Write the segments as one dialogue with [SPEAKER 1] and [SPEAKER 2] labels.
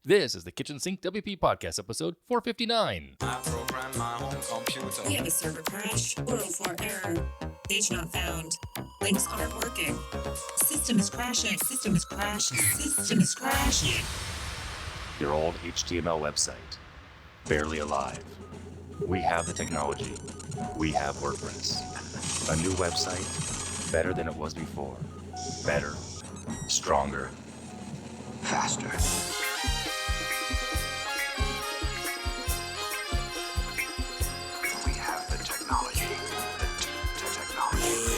[SPEAKER 1] This is the Kitchen Sink WP Podcast, episode 459.
[SPEAKER 2] I program my home computer.
[SPEAKER 3] We have a server crash, 404 error, page not found, links aren't working, system is crashing, system is crashing, system is crashing.
[SPEAKER 4] Your old HTML website, barely alive. We have the technology. We have WordPress. A new website, better than it was before. Better, stronger, faster. We have the technology. The technology.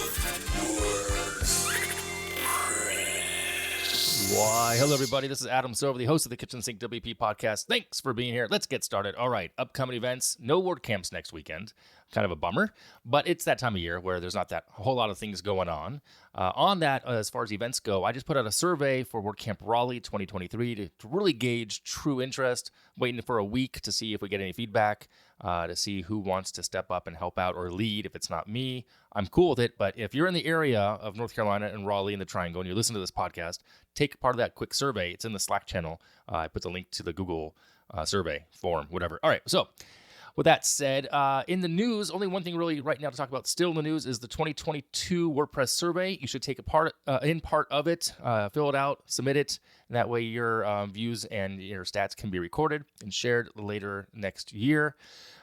[SPEAKER 1] Why, hello everybody, this is Adam Silver, the host of the Kitchen Sink WP Podcast. Thanks for being here. Let's get started. All right, upcoming events, no WordCamps next weekend. Kind of a bummer, but it's that time of year where there's not that whole lot of things going on. As far as events go, I just put out a survey for WordCamp Raleigh 2023 to really gauge true interest, waiting for a week to see if we get any feedback, to see who wants to step up and help out or lead. If it's not me, I'm cool with it, but if you're in the area of North Carolina and Raleigh in the Triangle and you listen to this podcast, take part of that quick survey. It's in the Slack channel. I put the link to the Google survey form, whatever. All right, so with that said, in the news, only one thing really right now to talk about still in the news is the 2022 WordPress Survey. You should take a part of it, fill it out, submit it, and that way your views and your stats can be recorded and shared later next year.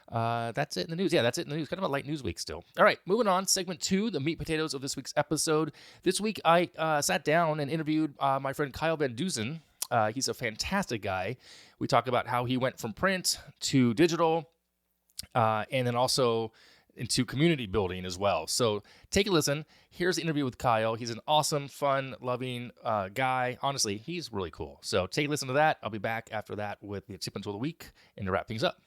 [SPEAKER 1] That's it in the news. Yeah, that's it in the news. Kind of a light news week still. All right, moving on. Segment 2, the meat potatoes of this week's episode. This week, I sat down and interviewed my friend Kyle Van Deusen. He's a fantastic guy. We talk about how he went from print to digital, and then also into community building as well. So take a listen. Here's the interview with Kyle. He's an awesome, fun, loving guy. Honestly, he's really cool. So take a listen to that. I'll be back after that with the achievements of the week and to wrap things up.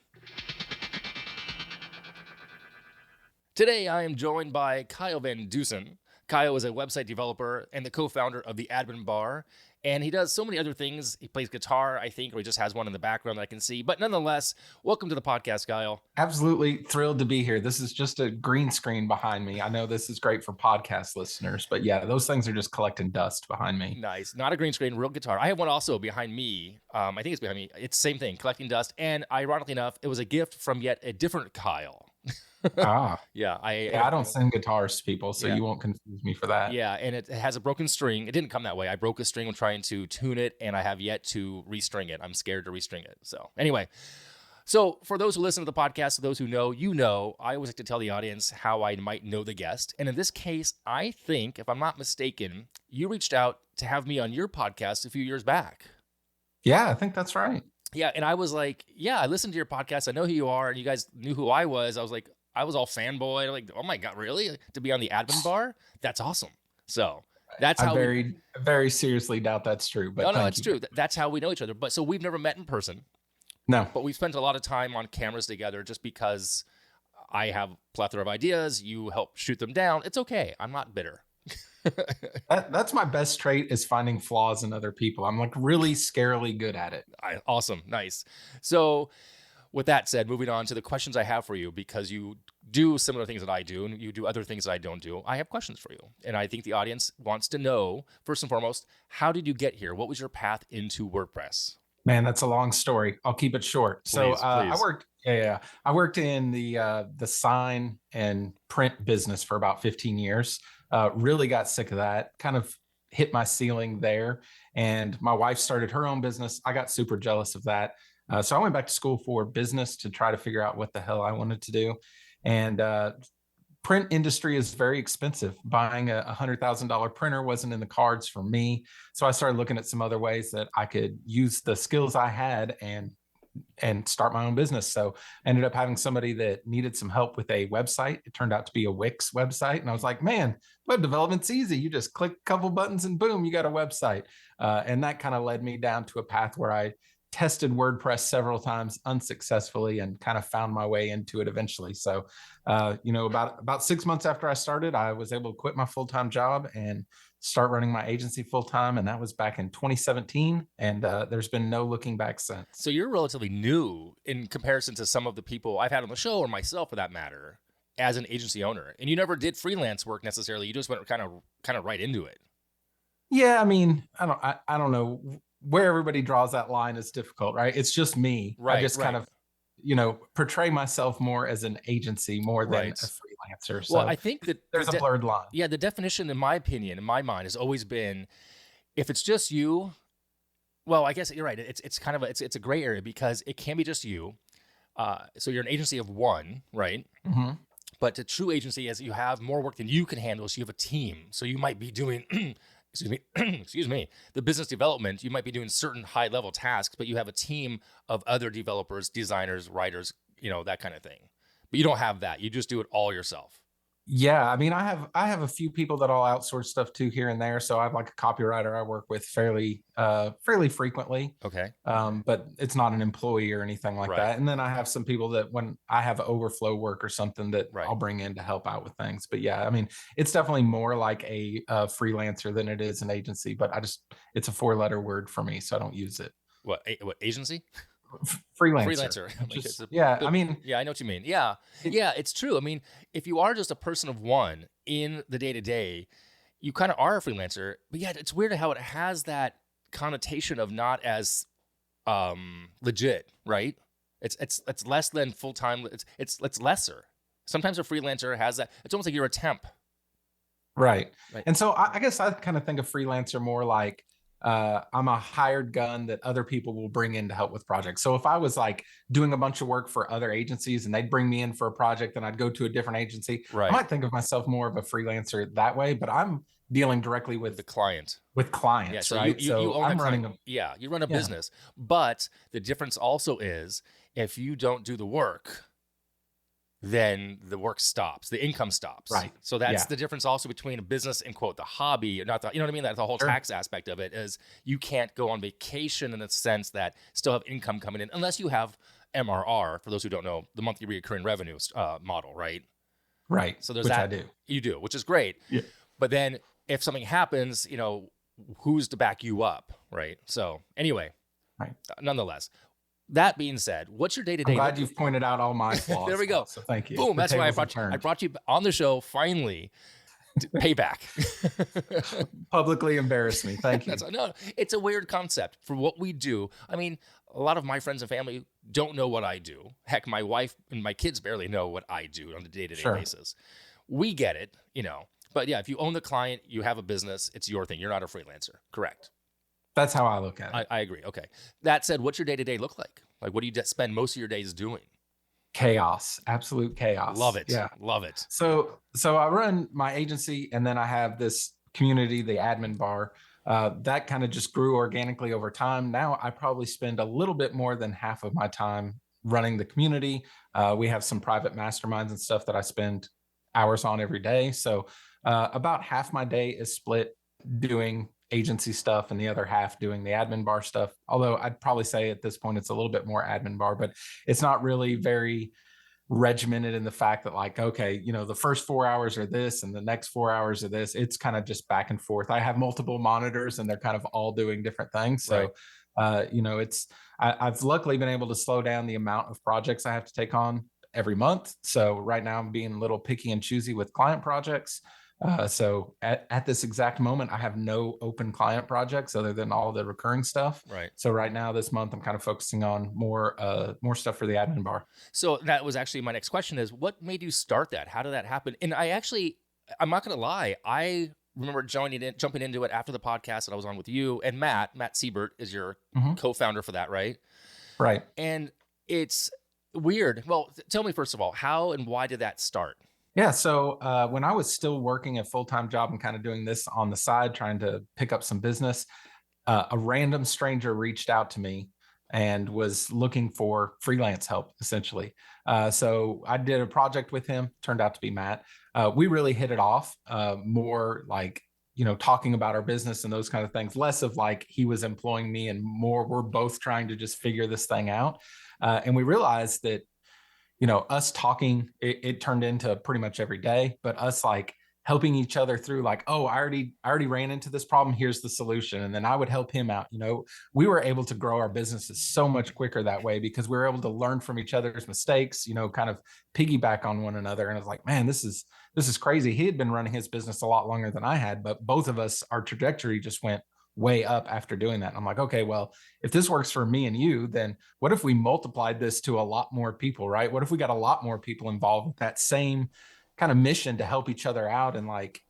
[SPEAKER 1] Today, I am joined by Kyle Van Deusen. Kyle is a website developer and the co-founder of TheAdminBar, and he does so many other things. He plays guitar, I think, or he just has one in the background that I can see. But nonetheless, welcome to the podcast, Kyle.
[SPEAKER 5] Absolutely thrilled to be here. This is just a green screen behind me. I know this is great for podcast listeners, but yeah, those things are just collecting dust behind me.
[SPEAKER 1] Nice. Not a green screen, real guitar. I have one also behind me. I think it's behind me. It's the same thing, collecting dust. And ironically enough, it was a gift from yet a different Kyle.
[SPEAKER 5] Yeah. I don't send guitars to people, so you won't confuse me for that.
[SPEAKER 1] Yeah, and it has a broken string. It didn't come that way. I broke a string when trying to tune it, and I have yet to restring it. I'm scared to restring it. So anyway, so for those who listen to the podcast, those who know, you know, I always like to tell the audience how I might know the guest. And in this case, I think, if I'm not mistaken, you reached out to have me on your podcast a few years back.
[SPEAKER 5] Yeah, I think that's right.
[SPEAKER 1] Yeah, and I was like, yeah, I listened to your podcast. I know who you are, and you guys knew who I was. I was like, I was all fanboy. I'm like, oh my God, really? To be on the TheAdminBar? That's awesome. So that's how
[SPEAKER 5] I very seriously doubt that's true. But
[SPEAKER 1] no, it's true. That's how we know each other. But so we've never met in person.
[SPEAKER 5] No.
[SPEAKER 1] But we've spent a lot of time on cameras together just because I have a plethora of ideas. You help shoot them down. It's okay. I'm not bitter.
[SPEAKER 5] That's my best trait, is finding flaws in other people. I'm like really scarily good at it.
[SPEAKER 1] Awesome. Nice. So with that said, moving on to the questions I have for you, because you do similar things that I do and you do other things that I don't do. I have questions for you. And I think the audience wants to know, first and foremost, how did you get here? What was your path into WordPress?
[SPEAKER 5] Man, that's a long story. I'll keep it short.
[SPEAKER 1] Please.
[SPEAKER 5] I worked in the sign and print business for about 15 years. Really got sick of that, kind of hit my ceiling there. And my wife started her own business. I got super jealous of that. So I went back to school for business to try to figure out what the hell I wanted to do. And print industry is very expensive. Buying a $100,000 printer wasn't in the cards for me. So I started looking at some other ways that I could use the skills I had and start my own business. So I ended up having somebody that needed some help with a website. It turned out to be a Wix website. And I was like, man, web development's easy. You just click a couple buttons and boom, you got a website. And that kind of led me down to a path where I tested WordPress several times unsuccessfully and kind of found my way into it eventually. So, about 6 months after I started, I was able to quit my full-time job and start running my agency full-time. And that was back in 2017. And there's been no looking back since.
[SPEAKER 1] So you're relatively new in comparison to some of the people I've had on the show, or myself for that matter, as an agency owner. And you never did freelance work necessarily. You just went kind of right into it.
[SPEAKER 5] Yeah, I mean, I don't know. where everybody draws that line is difficult, right? It's just me. I
[SPEAKER 1] Right,
[SPEAKER 5] just kind
[SPEAKER 1] right.
[SPEAKER 5] of, portray myself more as an agency more than
[SPEAKER 1] Right.
[SPEAKER 5] a freelancer.
[SPEAKER 1] Well,
[SPEAKER 5] So
[SPEAKER 1] I think that
[SPEAKER 5] there's a blurred line.
[SPEAKER 1] yeah, the definition, in my opinion, in my mind, has always been, if it's just you, well, I guess you're right. It's kind of it's a gray area because it can be just you. So you're an agency of one, right?
[SPEAKER 5] Mhm.
[SPEAKER 1] But a true agency is you have more work than you can handle. So you have a team. So you might be doing, excuse me, excuse me, the business development. You might be doing certain high level tasks, but you have a team of other developers, designers, writers, that kind of thing. But you don't have that. You just do it all yourself.
[SPEAKER 5] Yeah, I mean, I have a few people that I'll outsource stuff to here and there. So I have like a copywriter I work with fairly frequently.
[SPEAKER 1] Okay.
[SPEAKER 5] But it's not an employee or anything like
[SPEAKER 1] Right.
[SPEAKER 5] that. And then I have some people that when I have overflow work or something that
[SPEAKER 1] Right.
[SPEAKER 5] I'll bring in to help out with things. But yeah, I mean, it's definitely more like a freelancer than it is an agency. But it's a 4-letter word for me, so I don't use it.
[SPEAKER 1] What agency?
[SPEAKER 5] Freelancer. I mean,
[SPEAKER 1] yeah, I know what you mean. Yeah, it's true. I mean, if you are just a person of one in the day to day, you kind of are a freelancer. But yeah, it's weird how it has that connotation of not as legit, right? It's less than full time. It's lesser. Sometimes a freelancer has that. It's almost like you're a temp.
[SPEAKER 5] Right.
[SPEAKER 1] Right.
[SPEAKER 5] And so I guess I kind of think of freelancer more like I'm a hired gun that other people will bring in to help with projects. So if I was like doing a bunch of work for other agencies and they'd bring me in for a project and I'd go to a different agency,
[SPEAKER 1] Right.
[SPEAKER 5] I might think of myself more of a freelancer that way, but I'm dealing directly with
[SPEAKER 1] the client.
[SPEAKER 5] With clients,
[SPEAKER 1] yeah, so
[SPEAKER 5] right?
[SPEAKER 1] you own
[SPEAKER 5] I'm
[SPEAKER 1] a
[SPEAKER 5] running
[SPEAKER 1] client. Yeah, you run a business. But the difference also is if you don't do the work, then the work stops, the income stops.
[SPEAKER 5] Right.
[SPEAKER 1] So that's the difference also between a business and quote the hobby, not the, you know what I mean? That's the whole tax aspect of it is you can't go on vacation in the sense that still have income coming in unless you have MRR, for those who don't know, the monthly recurring revenue model, right?
[SPEAKER 5] Right.
[SPEAKER 1] So there's
[SPEAKER 5] which
[SPEAKER 1] that.
[SPEAKER 5] I do.
[SPEAKER 1] You do, which is great.
[SPEAKER 5] Yeah.
[SPEAKER 1] But then if something happens, who's to back you up, right? So anyway,
[SPEAKER 5] right.
[SPEAKER 1] Nonetheless, that being said, what's your day-to-day?
[SPEAKER 5] I'm glad you've pointed out all my flaws.
[SPEAKER 1] There we go.
[SPEAKER 5] So thank you.
[SPEAKER 1] Boom. That's why I brought you on the show finally to pay back.
[SPEAKER 5] Publicly embarrass me. Thank you.
[SPEAKER 1] No, it's a weird concept for what we do. I mean, a lot of my friends and family don't know what I do. Heck, my wife and my kids barely know what I do on a day-to-day basis. We get it, But yeah, if you own the client, you have a business, it's your thing. You're not a freelancer. Correct.
[SPEAKER 5] That's how I look at it.
[SPEAKER 1] I agree. Okay. That said, what's your day-to-day look like? Like, what do you spend most of your days doing?
[SPEAKER 5] Chaos, absolute chaos.
[SPEAKER 1] Love it.
[SPEAKER 5] Yeah.
[SPEAKER 1] Love it.
[SPEAKER 5] So I run my agency and then I have this community, TheAdminBar. That kind of just grew organically over time. Now I probably spend a little bit more than half of my time running the community. We have some private masterminds and stuff that I spend hours on every day. So about half my day is split doing agency stuff and the other half doing the admin bar stuff. Although I'd probably say at this point, it's a little bit more admin bar, but it's not really very regimented in the fact that like, okay, the first 4 hours are this and the next 4 hours are this. It's kind of just back and forth. I have multiple monitors and they're kind of all doing different things. So, I've luckily been able to slow down the amount of projects I have to take on every month. So right now I'm being a little picky and choosy with client projects. So at this exact moment, I have no open client projects other than all the recurring stuff.
[SPEAKER 1] Right.
[SPEAKER 5] So right now, this month, I'm kind of focusing on more stuff for the admin bar.
[SPEAKER 1] So that was actually my next question is what made you start that? How did that happen? And I'm not going to lie. I remember jumping into it after the podcast that I was on with you and Matt Siebert is your co-founder for that, right?
[SPEAKER 5] Right.
[SPEAKER 1] And it's weird. Well, tell me first of all, how and why did that start?
[SPEAKER 5] Yeah. So when I was still working a full-time job and kind of doing this on the side, trying to pick up some business, a random stranger reached out to me and was looking for freelance help, essentially. So I did a project with him, turned out to be Matt. We really hit it off, more like, talking about our business and those kind of things, less of like he was employing me and more we're both trying to just figure this thing out. And we realized that us talking, it turned into pretty much every day, but us like helping each other through like, oh, I already ran into this problem. Here's the solution. And then I would help him out. We were able to grow our businesses so much quicker that way because we were able to learn from each other's mistakes, kind of piggyback on one another. And I was like, man, this is crazy. He had been running his business a lot longer than I had, but both of us, our trajectory just went way up after doing that. And I'm like, okay, well, if this works for me and you, then what if we multiplied this to a lot more people, right? What if we got a lot more people involved with that same kind of mission to help each other out and like,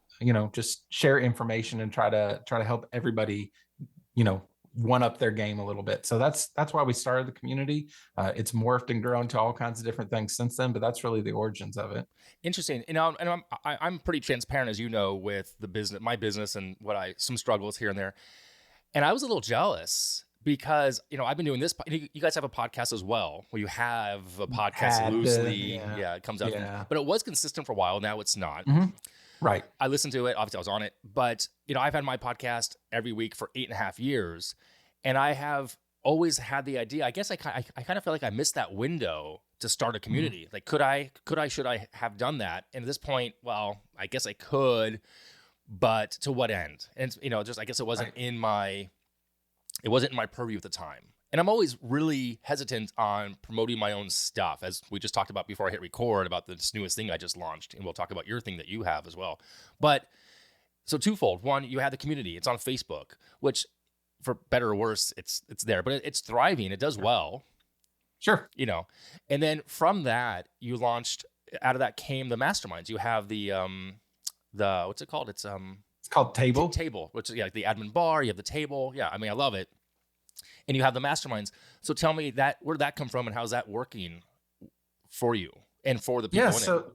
[SPEAKER 5] just share information and try to help everybody, one up their game a little bit. So that's why we started the community. It's morphed and grown to all kinds of different things since then, but that's really the origins of it.
[SPEAKER 1] Interesting. I'm pretty transparent, as you know, with the business, my business, and some struggles here and there. And I was a little jealous because, I've been doing this. You guys have a podcast as well, where you have a podcast loosely. It comes out.
[SPEAKER 5] Yeah.
[SPEAKER 1] But it was consistent for a while. Now it's not.
[SPEAKER 5] Mm-hmm. Right.
[SPEAKER 1] I listened to it. Obviously, I was on it. But, I've had my podcast every week for 8.5 years. And I have always had the idea, I guess I kind of feel like I missed that window to start a community. Like, should I have done that? And at this point, well, I guess I could, but to what end? And, I guess it wasn't in my purview at the time. And I'm always really hesitant on promoting my own stuff, as we just talked about before I hit record about this newest thing I just launched. And we'll talk about your thing that you have as well. But so twofold. One, you have the community. It's on Facebook, which for better or worse, it's there, but it's thriving. It does well.
[SPEAKER 5] Sure.
[SPEAKER 1] And then from that, you launched, out of that came the masterminds. You have the what's it called? It's
[SPEAKER 5] called Table.
[SPEAKER 1] Table, which is like the AdminBar. You have the table. Yeah. I mean, I love it. And you have the masterminds. So tell me where did that come from and how's that working for you and for the people in it?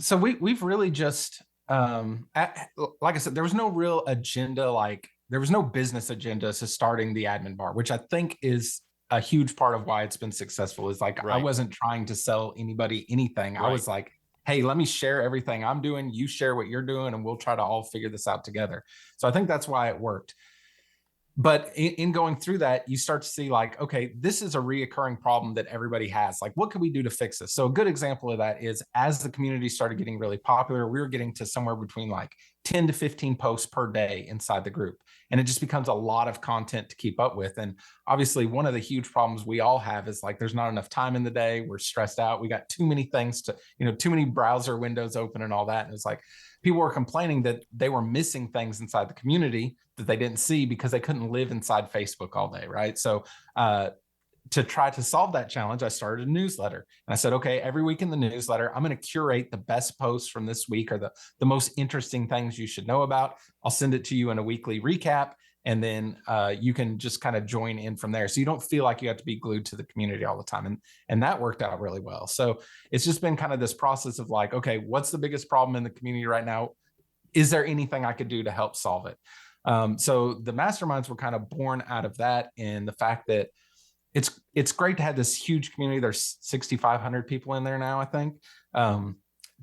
[SPEAKER 5] So we've really just, like I said, there was no real agenda, there was no business agenda to starting the AdminBar, which I think is a huge part of why it's been successful. Is like, I wasn't trying to sell anybody anything. Right. I was like, hey, let me share everything I'm doing. You share what you're doing, and we'll try to all figure this out together. So I think that's why it worked. But in going through that, you start to see like, okay, this is a reoccurring problem that everybody has. Like, what can we do to fix this? So a good example of that is as the community started getting really popular, we were getting to somewhere between like 10 to 15 posts per day inside the group. And it just becomes a lot of content to keep up with. And obviously one of the huge problems we all have is like, there's not enough time in the day. We're stressed out. We got too many things too many browser windows open and all that. And it's like, people were complaining that they were missing things inside the community that they didn't see because they couldn't live inside Facebook all day. Right. So, to try to solve that challenge, I started a newsletter. And I said, okay, every week in the newsletter, I'm going to curate the best posts from this week or the most interesting things you should know about. I'll send it to you in a weekly recap. And then you can just kind of join in from there. So you don't feel like you have to be glued to the community all the time. And that worked out really well. So it's just been kind of this process of like, okay, what's the biggest problem in the community right now? Is there anything I could do to help solve it? So the masterminds were kind of born out of that, and the fact that it's great to have this huge community. There's 6,500 people in there now, I think,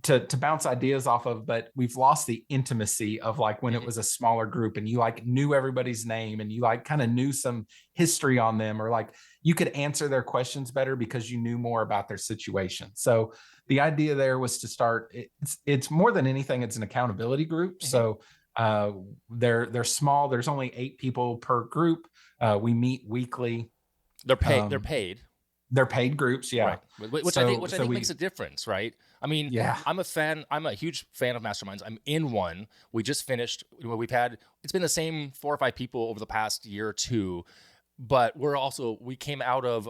[SPEAKER 5] to bounce ideas off of, but we've lost the intimacy of like when it was a smaller group and you like knew everybody's name and you like kind of knew some history on them, or like you could answer their questions better because you knew more about their situation. So the idea there was to start, it's more than anything, it's an accountability group. So they're small. There's only 8 people per group. We meet weekly.
[SPEAKER 1] They're paid.
[SPEAKER 5] They're paid groups, yeah.
[SPEAKER 1] Right. Which I think makes a difference, right? I mean,
[SPEAKER 5] yeah.
[SPEAKER 1] I'm a huge fan of masterminds. I'm in one. We just finished. It's been the same 4 or 5 people over the past year or two, but we came out of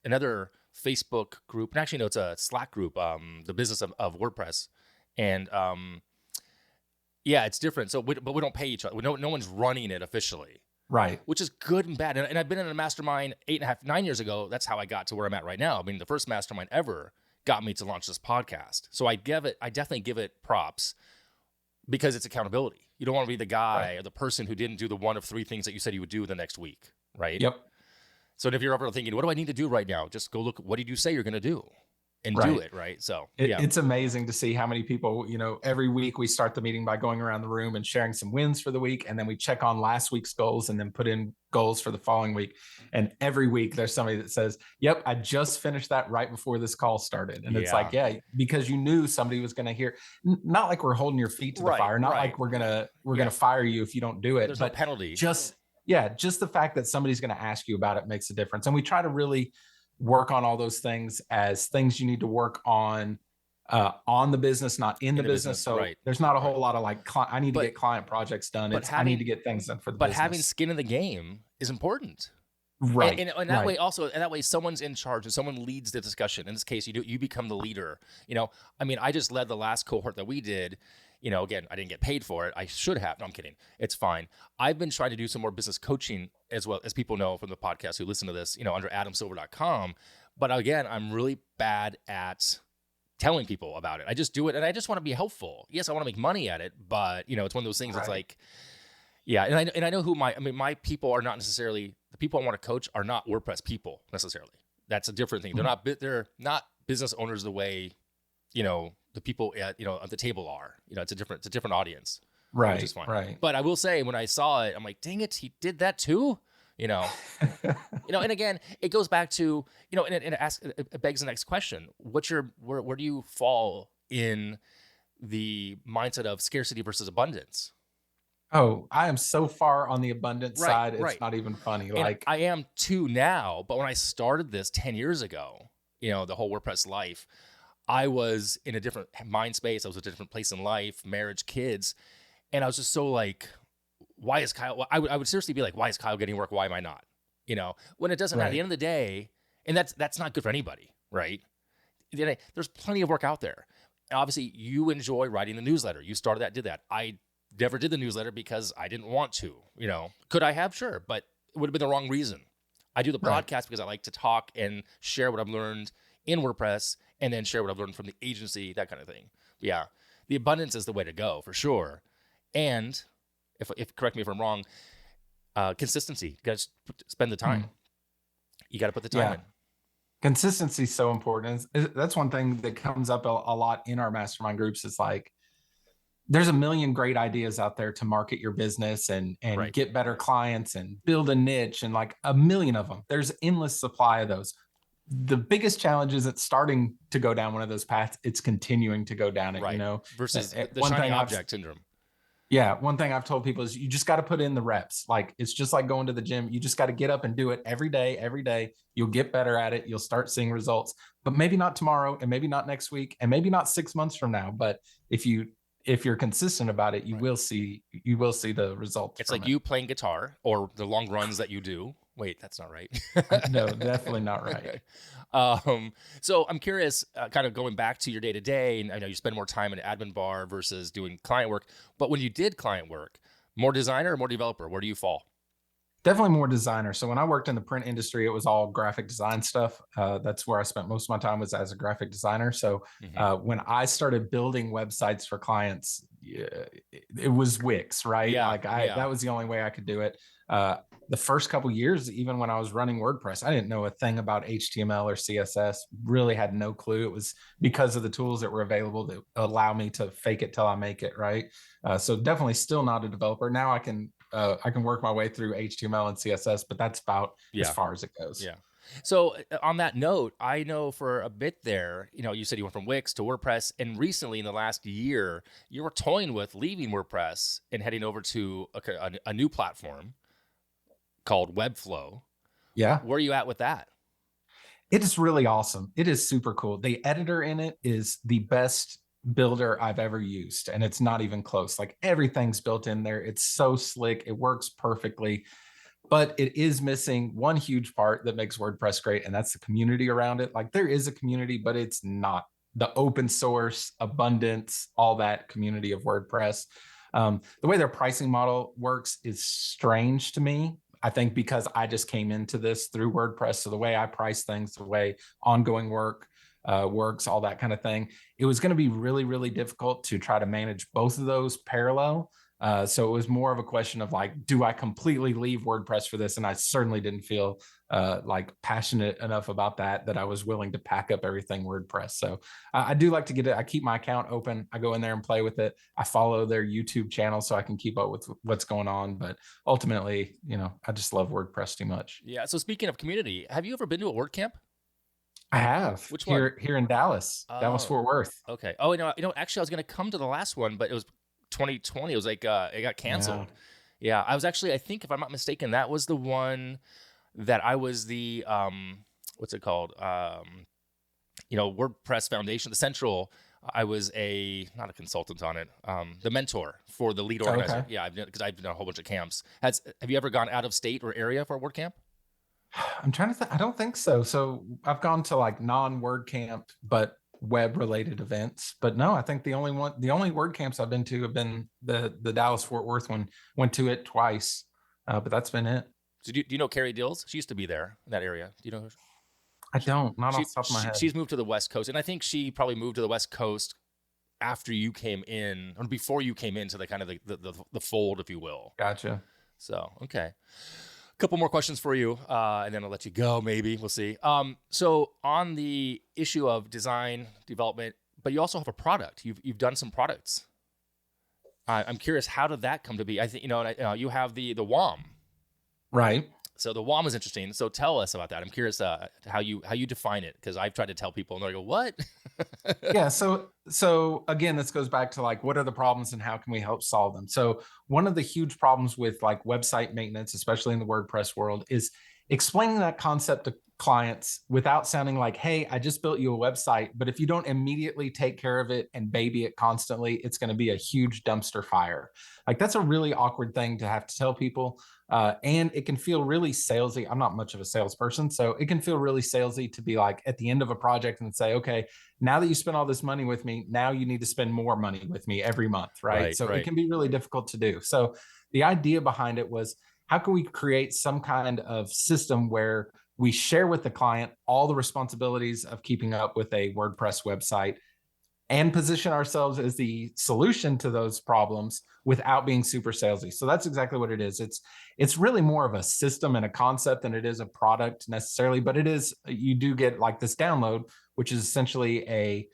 [SPEAKER 1] another Facebook group, and actually, no, it's a Slack group, the business of WordPress, and yeah, it's different. So, but we don't pay each other. No one's running it officially.
[SPEAKER 5] Right.
[SPEAKER 1] Which is good and bad. And I've been in a mastermind 9 years ago. That's how I got to where I'm at right now. I mean, the first mastermind ever got me to launch this podcast. So I definitely give it props because it's accountability. You don't want to be the guy or the person who didn't do the one of 3 things that you said you would do the next week. Right.
[SPEAKER 5] Yep.
[SPEAKER 1] So if you're ever thinking, what do I need to do right now? Just go look. What did you say you're going to do? And do it, right? So
[SPEAKER 5] it's amazing to see how many people, every week we start the meeting by going around the room and sharing some wins for the week. And then we check on last week's goals and then put in goals for the following week. And every week there's somebody that says, yep, I just finished that right before this call started. And it's like, yeah, because you knew somebody was going to hear, not like we're holding your feet to the fire, not like we're going to fire you if you don't do it.
[SPEAKER 1] There's
[SPEAKER 5] but
[SPEAKER 1] no penalty.
[SPEAKER 5] Just the fact that somebody's going to ask you about it makes a difference. And we try to really work on all those things as things you need to work on on the business, not in the business. So
[SPEAKER 1] right.
[SPEAKER 5] there's not a whole lot of like, I need to
[SPEAKER 1] But-
[SPEAKER 5] get client projects done.
[SPEAKER 1] but
[SPEAKER 5] I need to get things done for the
[SPEAKER 1] But
[SPEAKER 5] business.
[SPEAKER 1] having skin in the game is important.
[SPEAKER 5] Right.
[SPEAKER 1] And that way also, and that way someone's in charge and someone leads the discussion. In this case, you become the leader. You know, I mean, I just led the last cohort that we did. You know, again, I didn't get paid for it. I should have. No, I'm kidding. It's fine. I've been trying to do some more business coaching as well, as people know from the podcast who listen to this, you know, under adamsilver.com. But again, I'm really bad at telling people about it. I just do it and I just want to be helpful. Yes, I want to make money at it, but you know, it's one of those things that's like, yeah. And I know who my people are not necessarily, the people I want to coach are not WordPress people necessarily. That's a different thing. They're not business owners the way, you know, the people at the table are. You know, it's a different audience.
[SPEAKER 5] Right.
[SPEAKER 1] Which is fine.
[SPEAKER 5] Right.
[SPEAKER 1] But I will say when I saw it, I'm like, dang it, he did that too. You know, and again, it goes back to, you know, and it begs the next question. Where do you fall in the mindset of scarcity versus abundance?
[SPEAKER 5] Oh, I am so far on the abundance side. It's not even funny.
[SPEAKER 1] And
[SPEAKER 5] like
[SPEAKER 1] I am too now, but when I started this 10 years ago, you know, the whole WordPress life, I was in a different mind space. I was at a different place in life, marriage, kids. And I was just so like, why is Kyle? I would seriously be like, why is Kyle getting work? Why am I not? You know, when it doesn't, at the end of the day, and that's not good for anybody, right? There's plenty of work out there. And obviously, you enjoy writing the newsletter. You started that, did that. I never did the newsletter because I didn't want to, you know. Could I have? Sure, but it would have been the wrong reason. I do the podcast because I like to talk and share what I've learned in WordPress and then share what I've learned from the agency, that kind of thing. Yeah, the abundance is the way to go for sure. And if correct me if I'm wrong, consistency. You got to spend the time. You got to put the time in.
[SPEAKER 5] Consistency is so important. That's one thing that comes up a lot in our mastermind groups. It's like, there's a million great ideas out there to market your business and get better clients and build a niche and like a million of them. There's endless supply of those. The biggest challenge is it's starting to go down one of those paths. It's continuing to go down it, you know,
[SPEAKER 1] versus the shiny object syndrome.
[SPEAKER 5] Yeah. One thing I've told people is you just got to put in the reps. Like, it's just like going to the gym. You just got to get up and do it every day. You'll get better at it. You'll start seeing results, but maybe not tomorrow and maybe not next week and maybe not 6 months from now. But if you're consistent about it, you will see the results.
[SPEAKER 1] It's like you playing guitar or the long runs that you do. Wait, that's not right.
[SPEAKER 5] No, definitely not right.
[SPEAKER 1] So I'm curious, kind of going back to your day to day, and I know you spend more time in AdminBar versus doing client work, but when you did client work, more designer or more developer, where do you fall?
[SPEAKER 5] Definitely more designer. So when I worked in the print industry, it was all graphic design stuff. That's where I spent most of my time, was as a graphic designer. So when I started building websites for clients, it was Wix, right? That was the only way I could do it. The first couple of years, even when I was running WordPress, I didn't know a thing about HTML or CSS, really had no clue. It was because of the tools that were available to allow me to fake it till I make it, right? So definitely still not a developer. Now I can work my way through HTML and CSS, but that's about as far as it goes.
[SPEAKER 1] Yeah. So on that note, I know for a bit there, you know, you said you went from Wix to WordPress, and recently in the last year, you were toying with leaving WordPress and heading over to a new platform called Webflow.
[SPEAKER 5] Yeah.
[SPEAKER 1] Where are you at with that?
[SPEAKER 5] It is really awesome. It is super cool. The editor in it is the best builder I've ever used, and it's not even close. Like, everything's built in there. It's so slick. It works perfectly, but it is missing one huge part that makes WordPress great, and that's the community around it. Like, there is a community, but it's not the open source, abundance, all that community of WordPress. The way their pricing model works is strange to me. I think because I just came into this through WordPress. So the way I price things, the way ongoing work works, all that kind of thing, it was going to be really, really difficult to try to manage both of those parallel. So it was more of a question of like, do I completely leave WordPress for this? And I certainly didn't feel like passionate enough about that I was willing to pack up everything WordPress. So I do like to get it. I keep my account open. I go in there and play with it. I follow their YouTube channel so I can keep up with what's going on. But ultimately, you know, I just love WordPress too much.
[SPEAKER 1] Yeah. So speaking of community, have you ever been to a WordCamp?
[SPEAKER 5] I have.
[SPEAKER 1] Which one?
[SPEAKER 5] Here in Dallas, Dallas Fort Worth.
[SPEAKER 1] Okay. Oh, you know, actually I was going to come to the last one, but it was 2020. It was like, it got canceled. Yeah. I was actually, I think if I'm not mistaken, that was the one that I was the, what's it called? You know, WordPress Foundation, the central I was not a consultant on it, the mentor for the lead organizer.
[SPEAKER 5] Okay.
[SPEAKER 1] Yeah, because I've done a whole bunch of camps. Have you ever gone out of state or area for a WordCamp?
[SPEAKER 5] I'm trying to think. I don't think so. So I've gone to like non-WordCamp, but web related events. But no, I think the only WordCamps I've been to have been the Dallas Fort Worth one. Went to it twice, but that's been it.
[SPEAKER 1] So do you know Carrie Dills? She used to be there in that area. Do you know her?
[SPEAKER 5] I don't, not off the top of my head.
[SPEAKER 1] She's moved to the West Coast, and I think she probably moved to the West Coast after you came in, or before you came into the kind of the fold, if you will.
[SPEAKER 5] Gotcha.
[SPEAKER 1] So, okay. A couple more questions for you, and then I'll let you go, maybe. We'll see. So on the issue of design, development, but you also have a product. You've done some products. I'm curious, how did that come to be? I think, you have the WOM. Right. So the WOM is interesting. So tell us about that. I'm curious how you define it, because I've tried to tell people and they go, what?
[SPEAKER 5] Yeah. So again, this goes back to like, what are the problems and how can we help solve them? So one of the huge problems with like website maintenance, especially in the WordPress world, is explaining that concept to clients without sounding like, hey, I just built you a website, but if you don't immediately take care of it and baby it constantly, it's going to be a huge dumpster fire. Like, that's a really awkward thing to have to tell people. And it can feel really salesy. I'm not much of a salesperson, so it can feel really salesy to be like at the end of a project and say, okay, now that you spent all this money with me, now you need to spend more money with me every month, right? So it can be really difficult to do. So the idea behind it was, how can we create some kind of system where we share with the client all the responsibilities of keeping up with a WordPress website and position ourselves as the solution to those problems without being super salesy. So that's exactly what it is. It's really more of a system and a concept than it is a product necessarily, but it is, you do get like this download, which is essentially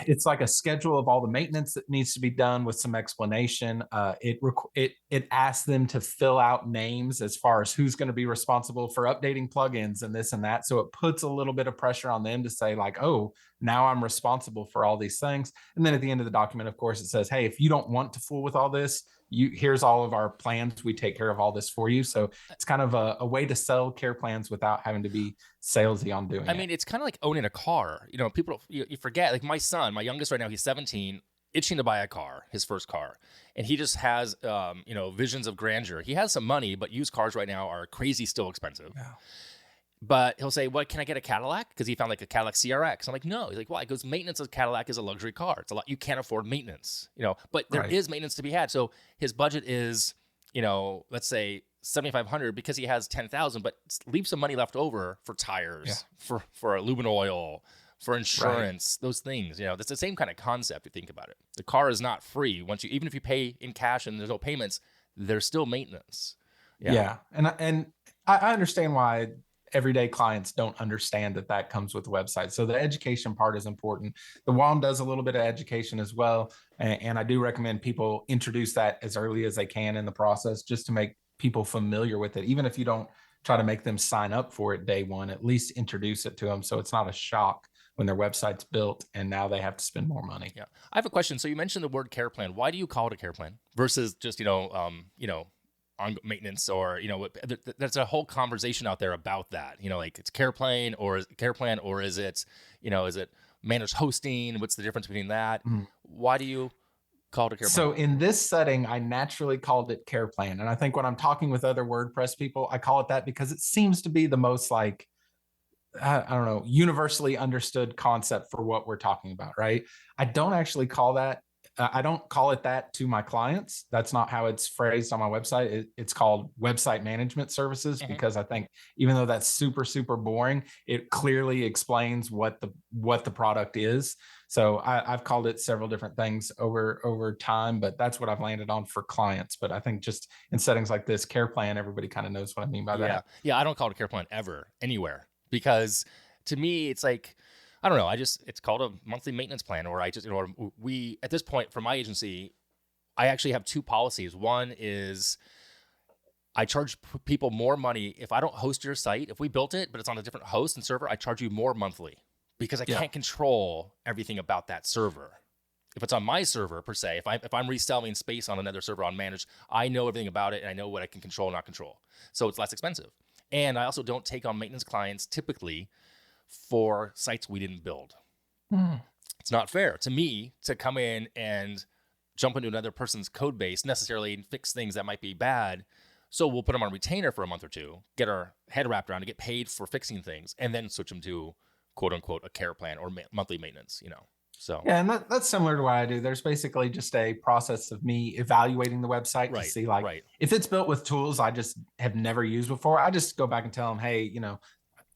[SPEAKER 5] it's like a schedule of all the maintenance that needs to be done with some explanation. It asks them to fill out names as far as who's going to be responsible for updating plugins and this and that. So it puts a little bit of pressure on them to say like, oh, now I'm responsible for all these things. And then at the end of the document, of course, it says, hey, if you don't want to fool with all this, here's all of our plans. We take care of all this for you. So it's kind of a way to sell care plans without having to be salesy on doing it.
[SPEAKER 1] I mean, it's kind of like owning a car. People, you forget, like my son, my youngest right now, he's 17, itching to buy a car, his first car. And he just has, visions of grandeur. He has some money, but used cars right now are crazy still expensive. Yeah. But he'll say, "What, can I get a Cadillac?" Because he found like a Cadillac CRX. I'm like, no. He's like, why? Because maintenance of Cadillac is a luxury car. It's a lot. You can't afford maintenance, But there is maintenance to be had. So his budget is, let's say $7,500 because he has $10,000, but leave some money left over for tires, for lube and oil, for insurance, those things. That's the same kind of concept. If you think about it, the car is not free. Even if you pay in cash and there's no payments, there's still maintenance.
[SPEAKER 5] Yeah. And I understand why everyday clients don't understand that comes with the website. So the education part is important. The WOM does a little bit of education as well. And I do recommend people introduce that as early as they can in the process, just to make people familiar with it. Even if you don't try to make them sign up for it day one, at least introduce it to them so it's not a shock when their website's built and now they have to spend more money.
[SPEAKER 1] Yeah. I have a question. So you mentioned the word care plan. Why do you call it a care plan versus just, on maintenance, or there's a whole conversation out there about that, like it's care plan or is it is it managed hosting? What's the difference between that? Why do you call it a care plan?
[SPEAKER 5] So in this setting, I naturally called it care plan, and I think when I'm talking with other WordPress people, I call it that because it seems to be the most like, I don't know, universally understood concept for what we're talking about, right? I don't actually call that. I don't call it that to my clients. That's not how it's phrased on my website. It's called website management services, because I think even though that's super, super boring, it clearly explains what the product is. So I've called it several different things over time, but that's what I've landed on for clients. But I think just in settings like this, care plan, everybody kind of knows what I mean by that.
[SPEAKER 1] Yeah, I don't call it a care plan ever, anywhere, because to me, it's like, I don't know. It's called a monthly maintenance plan, or we, at this point for my agency, I actually have two policies. One is I charge people more money if I don't host your site. If we built it, but it's on a different host and server, I charge you more monthly because I can't control everything about that server. If it's on my server per se, if I'm reselling space on another server on managed, I know everything about it and I know what I can control and not control. So it's less expensive. And I also don't take on maintenance clients typically for sites we didn't build. it's not fair to me to come in and jump into another person's code base necessarily and fix things that might be bad. So we'll put them on retainer for a month or two, get our head wrapped around to get paid for fixing things, and then switch them to quote unquote a care plan or monthly maintenance, So
[SPEAKER 5] yeah, and that's similar to what I do. There's basically just a process of me evaluating the website to see if it's built with tools I just have never used before. I just go back and tell them, hey,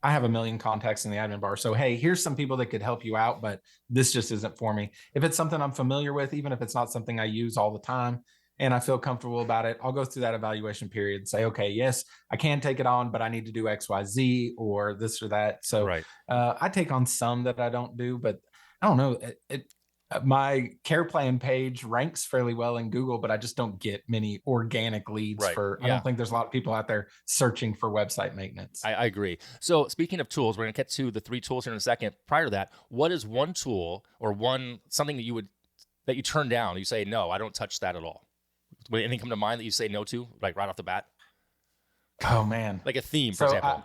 [SPEAKER 5] I have a million contacts in the admin bar. So, hey, here's some people that could help you out, but this just isn't for me. If it's something I'm familiar with, even if it's not something I use all the time and I feel comfortable about it, I'll go through that evaluation period and say, okay, yes, I can take it on, but I need to do X, Y, Z or this or that. So I take on some that I don't do, but I don't know. My care plan page ranks fairly well in Google, but I just don't get many organic leads I don't think there's a lot of people out there searching for website maintenance.
[SPEAKER 1] I agree. So speaking of tools, we're going to get to the 3 tools here in a second. Prior to that, what is one tool or something that you turn down? You say, no, I don't touch that at all. Would anything come to mind that you say no to, like right off the bat?
[SPEAKER 5] Oh man.
[SPEAKER 1] Like a theme, for example.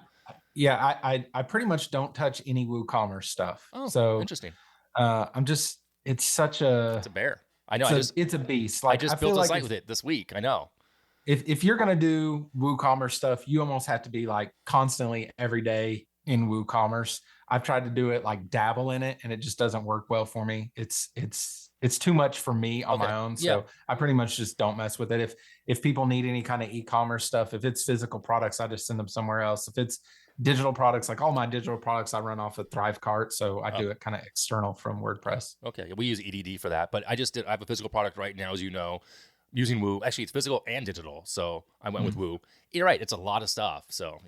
[SPEAKER 5] I pretty much don't touch any WooCommerce stuff.
[SPEAKER 1] Oh, so interesting.
[SPEAKER 5] It's a
[SPEAKER 1] bear. I know.
[SPEAKER 5] It's a beast.
[SPEAKER 1] I just built a site with it this week. I know.
[SPEAKER 5] If you're going to do WooCommerce stuff, you almost have to be like constantly every day in WooCommerce. I've tried to do it, like dabble in it, and it just doesn't work well for me. It's too much for me on my own. So I pretty much just don't mess with it. If people need any kind of e-commerce stuff, if it's physical products, I just send them somewhere else. If it's digital products, like all my digital products, I run off a ThriveCart. So I do it kind of external from WordPress.
[SPEAKER 1] Okay. We use EDD for that, but I have a physical product right now, as you know, using Woo. Actually, it's physical and digital. So I went with Woo. You're right. It's a lot of stuff. So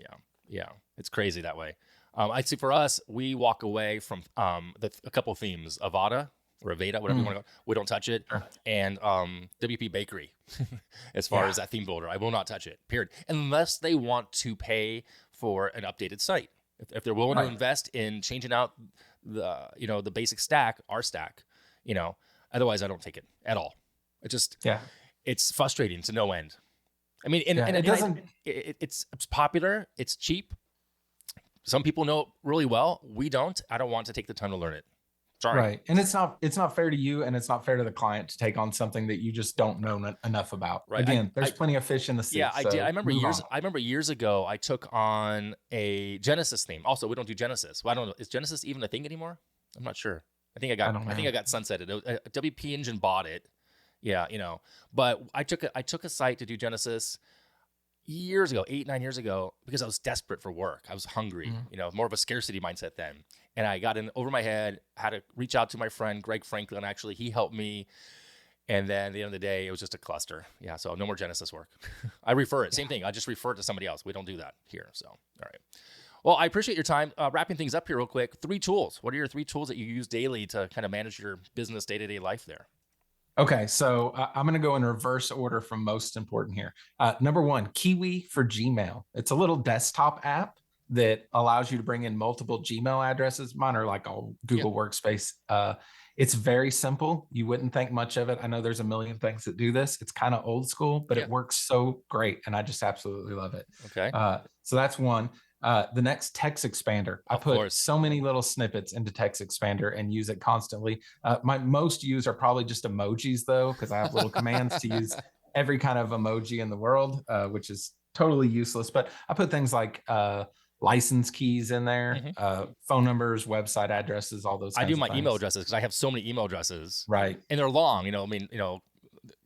[SPEAKER 1] yeah, it's crazy that way. I see for us, we walk away from a couple of themes, Avada or Aveda, whatever you want to go. We don't touch it. Sure. And WP Bakery, as far as that theme builder, I will not touch it, period. Unless they want to pay for an updated site. If they're willing to invest in changing out the basic stack, our stack, otherwise I don't take it at all. It just, it's frustrating to no end. I mean, it's popular. It's cheap. Some people know it really well. We don't. I don't want to take the time to learn it. Sorry. Right.
[SPEAKER 5] And it's not fair to you, and it's not fair to the client to take on something that you just don't know enough about. Right. Again, there's plenty of fish in the sea.
[SPEAKER 1] Yeah, I did. I remember years ago, I took on a Genesis theme. Also, we don't do Genesis. Well, I don't know. Is Genesis even a thing anymore? I'm not sure. I think I got sunsetted. WP Engine bought it. Yeah, But I took a site to do Genesis years ago, 8-9 years ago, because I was desperate for work. I was hungry, more of a scarcity mindset then. And I got in over my head, had to reach out to my friend, Greg Franklin. Actually, he helped me. And then at the end of the day, it was just a cluster. Yeah. So no more Genesis work. I refer it. Same thing. I just refer it to somebody else. We don't do that here. So, all right. Well, I appreciate your time. Wrapping things up here real quick. 3 tools. What are your 3 tools that you use daily to kind of manage your business day-to-day life there?
[SPEAKER 5] Okay, so I'm going to go in reverse order from most important here. Number 1, Kiwi for Gmail. It's a little desktop app that allows you to bring in multiple Gmail addresses. Mine are like all Google Workspace. It's very simple. You wouldn't think much of it. I know there's a million things that do this. It's kind of old school, but it works so great, and I just absolutely love it.
[SPEAKER 1] Okay.
[SPEAKER 5] So that's one. The next, Text Expander. I put so many little snippets into Text Expander and use it constantly. My most used are probably just emojis though, because I have little commands to use every kind of emoji in the world, which is totally useless. But I put things like license keys in there, phone numbers, website addresses, all those.
[SPEAKER 1] I do my email addresses because I have so many email addresses,
[SPEAKER 5] right?
[SPEAKER 1] And they're long.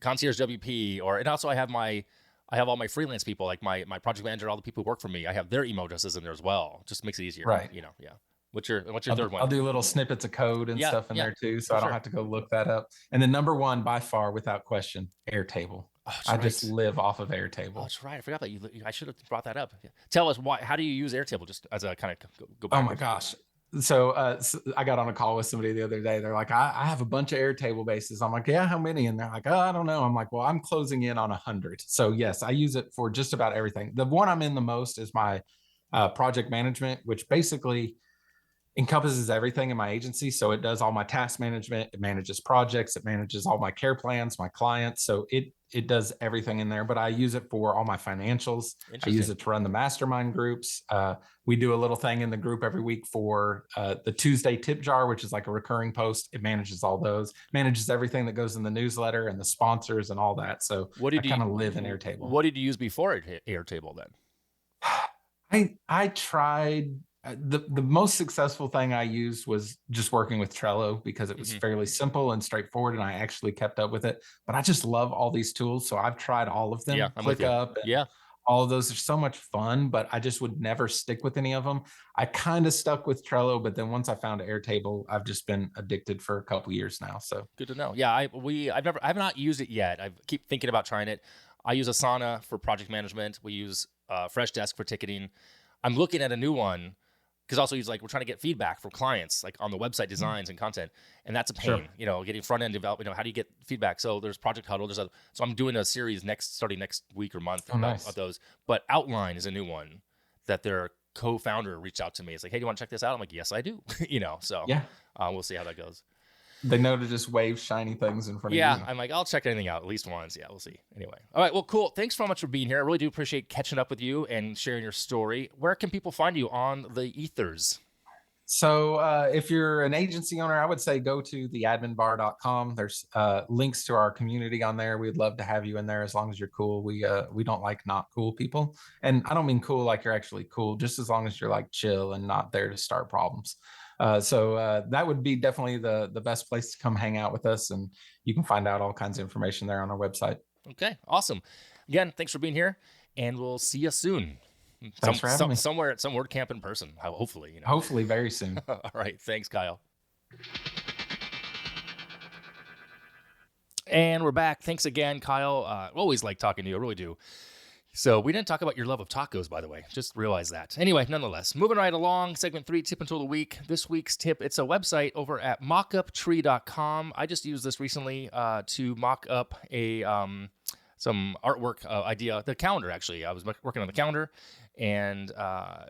[SPEAKER 1] Concierge WP, and also I have all my freelance people, like my project manager, all the people who work for me. I have their email addresses in there as well. Just makes it easier,
[SPEAKER 5] right?
[SPEAKER 1] Yeah. What's your third one?
[SPEAKER 5] I'll do little snippets of code and stuff in there too, so I don't have to go look that up. And then number 1 by far, without question, Airtable. I just live off of Airtable.
[SPEAKER 1] Oh, that's right. I forgot that I should have brought that up. Yeah. Tell us why. How do you use Airtable? Just as a kind of go back.
[SPEAKER 5] Oh my gosh. So I got on a call with somebody the other day. They're like, I have a bunch of Airtable bases. I'm like, yeah, how many? And they're like, oh, I don't know. I'm like, well, I'm closing in on 100. So yes, I use it for just about everything. The one I'm in the most is my project management, which basically encompasses everything in my agency. So it does all my task management. It manages projects. It manages all my care plans, my clients. So it does everything in there, but I use it for all my financials. I use it to run the mastermind groups. We do a little thing in the group every week for the Tuesday tip jar, which is like a recurring post. It manages all those, manages everything that goes in the newsletter and the sponsors and all that. So I kind of live in Airtable.
[SPEAKER 1] What did you use before Airtable then?
[SPEAKER 5] I tried the most successful thing I used was just working with Trello because it was fairly simple and straightforward, and I actually kept up with it. But I just love all these tools, so I've tried all of them.
[SPEAKER 1] Yeah,
[SPEAKER 5] ClickUp, all of those are so much fun, but I just would never stick with any of them. I kind of stuck with Trello, but then once I found Airtable, I've just been addicted for a couple years now. So
[SPEAKER 1] good to know. Yeah, I've not used it yet. I keep thinking about trying it. I use Asana for project management. We use Freshdesk for ticketing. I'm looking at a new one because also we're trying to get feedback from clients, like on the website designs and content, and that's a pain.
[SPEAKER 5] Sure.
[SPEAKER 1] Getting front end development. How do you get feedback? So there's Project Huddle. So I'm doing a series starting next week or month of those. But Outline is a new one that their co-founder reached out to me. It's like, hey, do you want to check this out? I'm like, yes, I do. So we'll see how that goes.
[SPEAKER 5] They know to just wave shiny things in front of you.
[SPEAKER 1] Yeah, I'm like, I'll check anything out at least once. Yeah, we'll see. Anyway. All right, well, cool. Thanks so much for being here. I really do appreciate catching up with you and sharing your story. Where can people find you on the ethers?
[SPEAKER 5] So if you're an agency owner, I would say go to TheAdminBar.com. There's links to our community on there. We'd love to have you in there as long as you're cool. We don't like not cool people. And I don't mean cool like you're actually cool, just as long as you're like chill and not there to start problems. So that would be definitely the best place to come hang out with us. And you can find out all kinds of information there on our website.
[SPEAKER 1] Okay, awesome. Again, thanks for being here, and we'll see you soon.
[SPEAKER 5] Thanks for having me.
[SPEAKER 1] Somewhere at some WordCamp in person, hopefully.
[SPEAKER 5] Hopefully very soon.
[SPEAKER 1] All right, thanks, Kyle. And we're back. Thanks again, Kyle. Always like talking to you. I really do. So we didn't talk about your love of tacos, by the way. Just realize that. Anyway, nonetheless, moving right along, segment 3, tip and tool of the week. This week's tip, it's a website over at mockuptree.com. I just used this recently to mock up some artwork idea, the calendar, actually. I was working on the calendar, and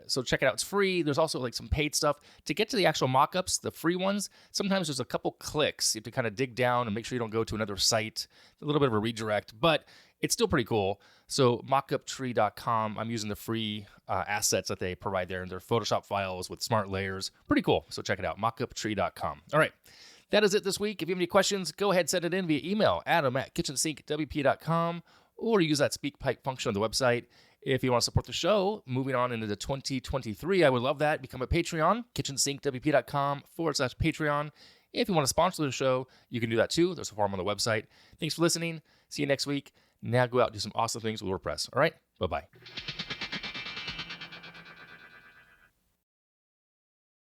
[SPEAKER 1] so check it out. It's free. There's also like some paid stuff. To get to the actual mockups, the free ones, sometimes there's a couple clicks. You have to kind of dig down and make sure you don't go to another site. A little bit of a redirect, but it's still pretty cool. So mockuptree.com, I'm using the free assets that they provide there, and their Photoshop files with smart layers. Pretty cool. So check it out, mockuptree.com. All right. That is it this week. If you have any questions, go ahead and send it in via email, adam@kitchensinkwp.com, or use that speak pipe function on the website. If you want to support the show, moving on into 2023, I would love that. Become a Patreon, kitchensinkwp.com/Patreon. If you want to sponsor the show, you can do that too. There's a form on the website. Thanks for listening. See you next week. Now go out and do some awesome things with WordPress. All right? Bye-bye.